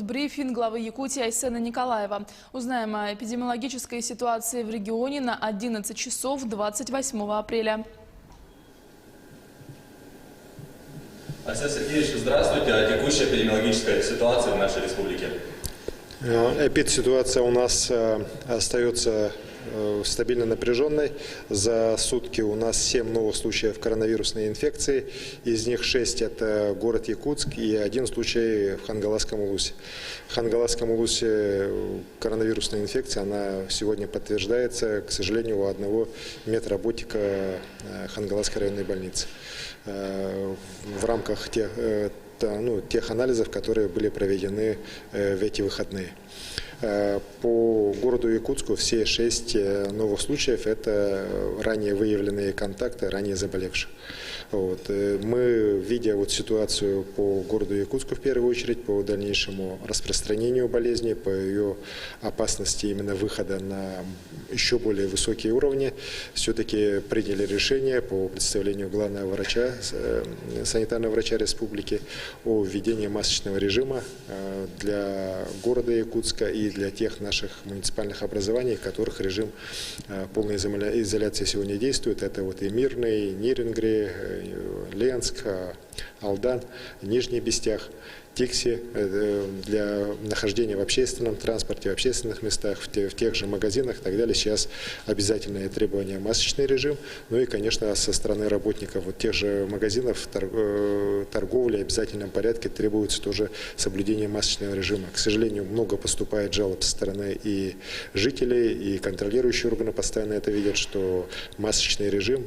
брифинг главы Якутии Айсена Николаева. Узнаем о эпидемиологической ситуации в регионе на 11 часов 28 апреля. Айсен Сергеевич, здравствуйте. О текущей эпидемиологической ситуации в нашей республике. Эпидситуация у нас остается стабильно напряженной. За сутки у нас 7 новых случаев коронавирусной инфекции. Из них 6 это город Якутск и 1 случай в Хангаласском улусе. В Хангаласском улусе коронавирусная инфекция, она сегодня подтверждается, к сожалению, у одного медработника Хангаласской районной больницы. В рамках тех анализов, которые были проведены в эти выходные. По городу Якутску все 6 новых случаев – это ранее выявленные контакты, ранее заболевших. Мы, видя ситуацию по городу Якутску в первую очередь, по дальнейшему распространению болезни, по ее опасности именно выхода на еще более высокие уровни, все-таки приняли решение по представлению главного врача, санитарного врача республики о введении масочного режима для города Якутска и для тех наших муниципальных образований, в которых режим полной изоляции сегодня действует. Это и Мирный, Нирингри, Ленск, Алдан, Нижний Бестях, Тикси для нахождения в общественном транспорте, в общественных местах, в тех же магазинах и так далее. Сейчас обязательное требование масочный режим. Ну и, конечно, со стороны работников тех же магазинов, торговли в обязательном порядке требуется тоже соблюдение масочного режима. К сожалению, много поступает жалоб со стороны и жителей, и контролирующие органы постоянно это видят, что масочный режим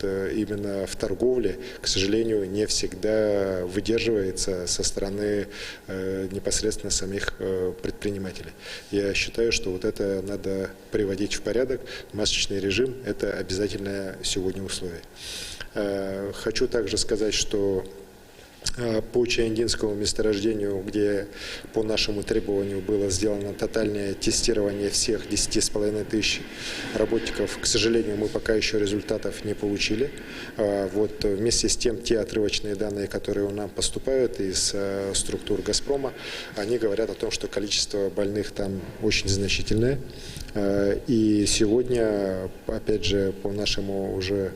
именно в торговле, к сожалению, не всегда выдерживается со стороны непосредственно самих предпринимателей. Я считаю, что это надо приводить в порядок. Масочный режим – это обязательное сегодня условие. Хочу также сказать, что по Чаяндинскому месторождению, где по нашему требованию было сделано тотальное тестирование всех 10,5 тысяч работников, к сожалению, мы пока еще результатов не получили. Вместе с тем, те отрывочные данные, которые нам поступают из структур «Газпрома», они говорят о том, что количество больных там очень значительное. И сегодня, опять же, по нашему уже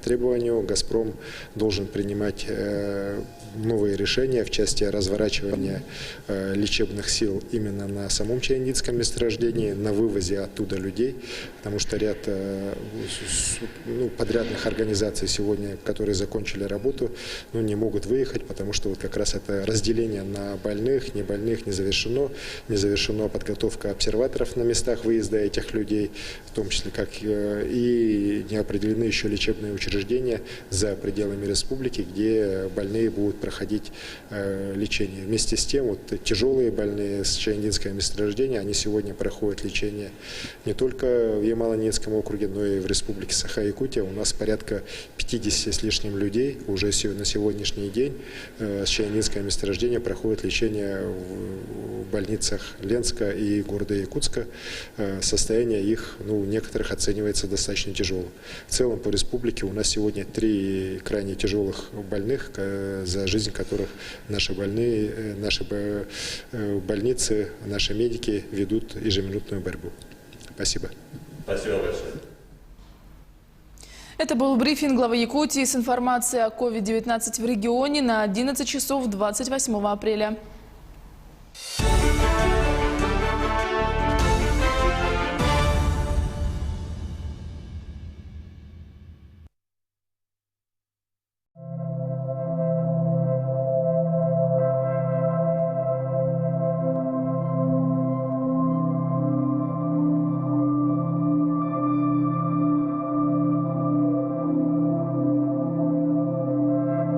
требованию, «Газпром» должен принимать новые решения в части разворачивания лечебных сил именно на самом Чаяндинском месторождении, на вывозе оттуда людей, потому что ряд подрядных организаций сегодня, которые закончили работу, не могут выехать, потому что как раз это разделение на больных, не завершено. Не завершена подготовка обсерваторов на местах выезда этих людей, в том числе и не определены еще лечебные учреждения за пределами республики, где больные будут проходить лечение. Вместе с тем, тяжелые больные с Чаяндинского месторождения, они сегодня проходят лечение не только в Ямало-Ненецком округе, но и в республике Саха-Якутия. У нас порядка 50 с лишним людей уже на сегодняшний день с Чаяндинского месторождения проходят лечение в больницах Ленска и города Якутска. Состояние их, некоторых оценивается достаточно тяжелым. В целом по республике у нас сегодня 3 крайне тяжелых больных, за жизнь которых наши больницы, наши медики ведут ежеминутную борьбу. Спасибо. Спасибо большое. Это был брифинг главы Якутии с информацией о COVID-19 в регионе на 11 часов 28 апреля.